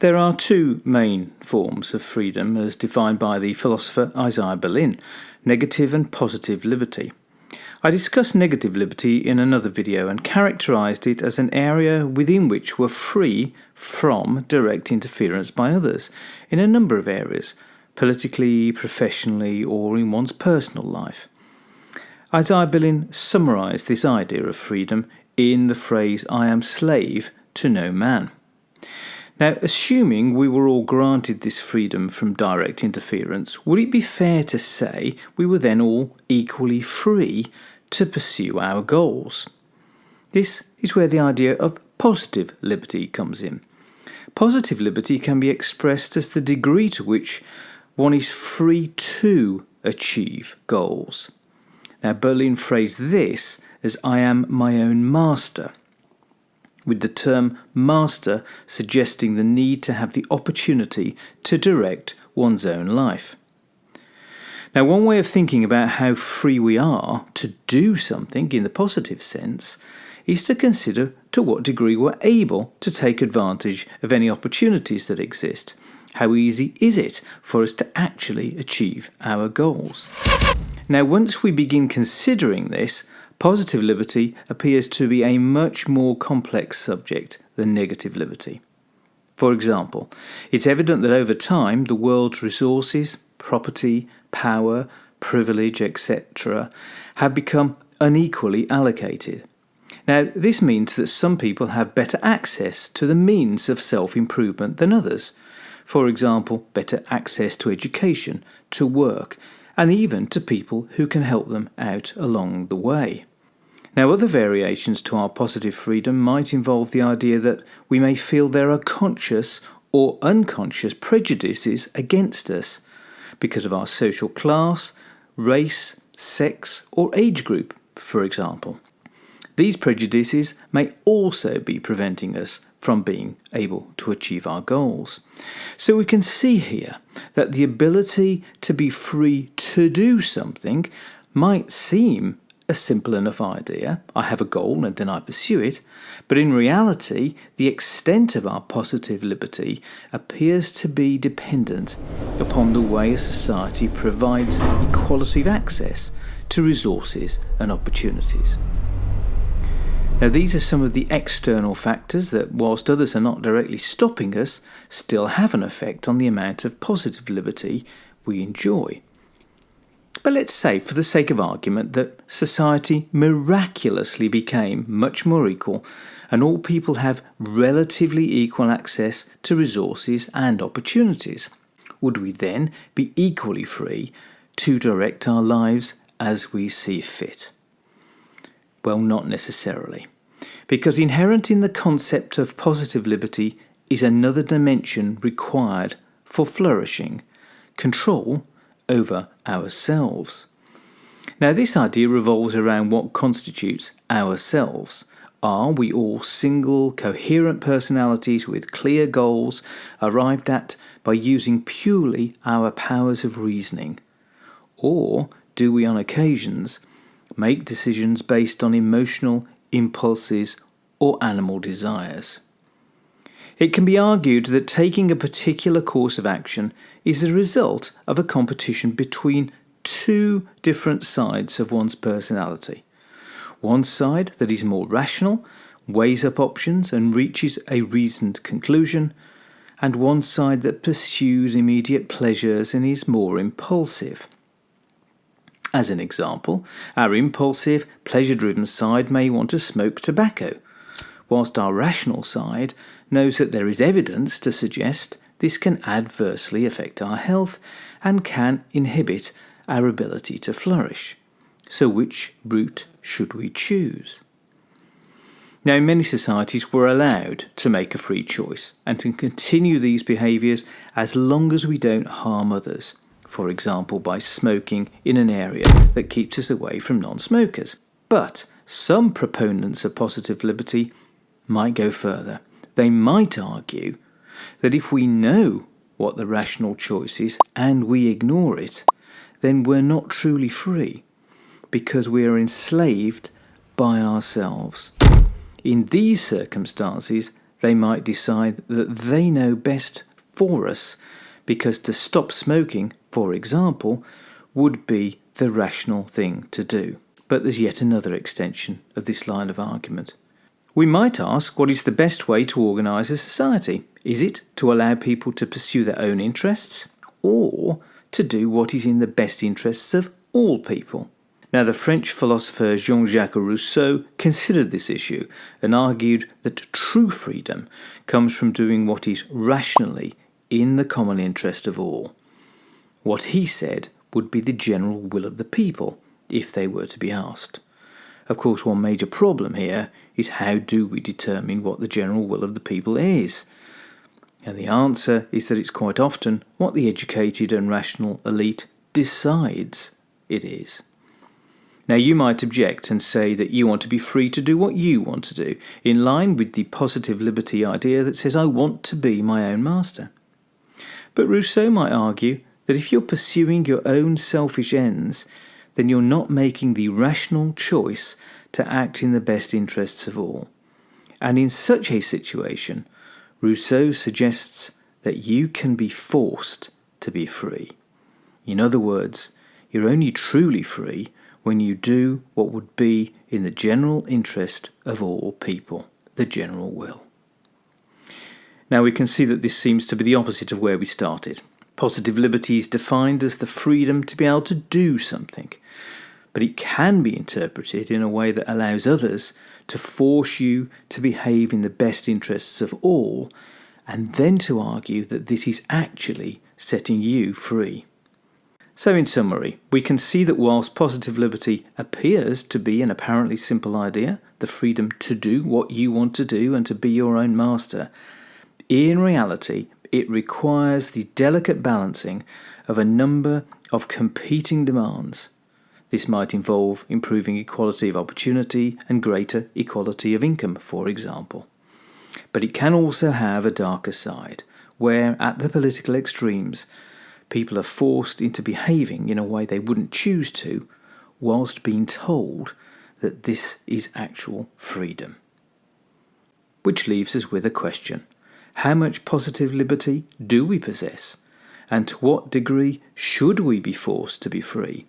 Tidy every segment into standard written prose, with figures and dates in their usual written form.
There are two main forms of freedom as defined by the philosopher Isaiah Berlin: negative and positive liberty. I discussed negative liberty in another video and characterised it as an area within which we're free from direct interference by others in a number of areas, politically, professionally, or in one's personal life. Isaiah Berlin summarised this idea of freedom in the phrase, "I am slave to no man." Now, assuming we were all granted this freedom from direct interference, would it be fair to say we were then all equally free to pursue our goals? This is where the idea of positive liberty comes in. Positive liberty can be expressed as the degree to which one is free to achieve goals. Now, Berlin phrased this as "I am my own master," with the term master suggesting the need to have the opportunity to direct one's own life. Now, one way of thinking about how free we are to do something in the positive sense is to consider to what degree we're able to take advantage of any opportunities that exist. How easy is it for us to actually achieve our goals? Now, once we begin considering this, positive liberty appears to be a much more complex subject than negative liberty. For example, it's evident that over time the world's resources, property, power, privilege, etc. have become unequally allocated. Now, this means that some people have better access to the means of self-improvement than others. For example, better access to education, to work, and even to people who can help them out along the way. Now, other variations to our positive freedom might involve the idea that we may feel there are conscious or unconscious prejudices against us because of our social class, race, sex, or age group, for example. These prejudices may also be preventing us from being able to achieve our goals. So we can see here that the ability to be free to do something might seem a simple enough idea. I have a goal and then I pursue it. But in reality, the extent of our positive liberty appears to be dependent upon the way a society provides equality of access to resources and opportunities. Now, these are some of the external factors that, whilst others are not directly stopping us, still have an effect on the amount of positive liberty we enjoy. But let's say, for the sake of argument, that society miraculously became much more equal and all people have relatively equal access to resources and opportunities. Would we then be equally free to direct our lives as we see fit? Well, not necessarily. Because inherent in the concept of positive liberty is another dimension required for flourishing: control over ourselves. Now, this idea revolves around what constitutes ourselves. Are we all single, coherent personalities with clear goals arrived at by using purely our powers of reasoning? Or do we on occasions make decisions based on emotional impulses or animal desires? It can be argued that taking a particular course of action is the result of a competition between two different sides of one's personality. One side that is more rational, weighs up options and reaches a reasoned conclusion, and one side that pursues immediate pleasures and is more impulsive. As an example, our impulsive, pleasure-driven side may want to smoke tobacco, whilst our rational side knows that there is evidence to suggest this can adversely affect our health and can inhibit our ability to flourish. So which route should we choose? Now, in many societies, we're allowed to make a free choice and to continue these behaviours as long as we don't harm others. For example, by smoking in an area that keeps us away from non-smokers. But some proponents of positive liberty might go further. They might argue that if we know what the rational choice is and we ignore it, then we're not truly free because we are enslaved by ourselves. In these circumstances, they might decide that they know best for us, because to stop smoking, for example, would be the rational thing to do. But there's yet another extension of this line of argument. We might ask, what is the best way to organise a society? Is it to allow people to pursue their own interests, or to do what is in the best interests of all people? Now, the French philosopher Jean-Jacques Rousseau considered this issue and argued that true freedom comes from doing what is rationally in the common interest of all. What he said would be the general will of the people, if they were to be asked. Of course, one major problem here is, how do we determine what the general will of the people is? And the answer is that it's quite often what the educated and rational elite decides it is. Now, you might object and say that you want to be free to do what you want to do, in line with the positive liberty idea that says, I want to be my own master. But Rousseau might argue that if you're pursuing your own selfish ends, then you're not making the rational choice to act in the best interests of all. And in such a situation, Rousseau suggests that you can be forced to be free. In other words, you're only truly free when you do what would be in the general interest of all people, the general will. Now, we can see that this seems to be the opposite of where we started. Positive liberty is defined as the freedom to be able to do something, but it can be interpreted in a way that allows others to force you to behave in the best interests of all, and then to argue that this is actually setting you free. So in summary, we can see that whilst positive liberty appears to be an apparently simple idea, the freedom to do what you want to do and to be your own master, in reality it requires the delicate balancing of a number of competing demands. This might involve improving equality of opportunity and greater equality of income, for example. But it can also have a darker side, where at the political extremes, people are forced into behaving in a way they wouldn't choose to, whilst being told that this is actual freedom. Which leaves us with a question. How much positive liberty do we possess? And to what degree should we be forced to be free,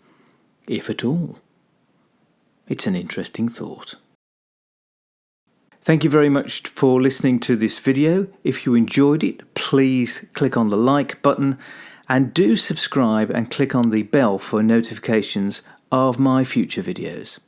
if at all? It's an interesting thought. Thank you very much for listening to this video. If you enjoyed it, please click on the like button and do subscribe and click on the bell for notifications of my future videos.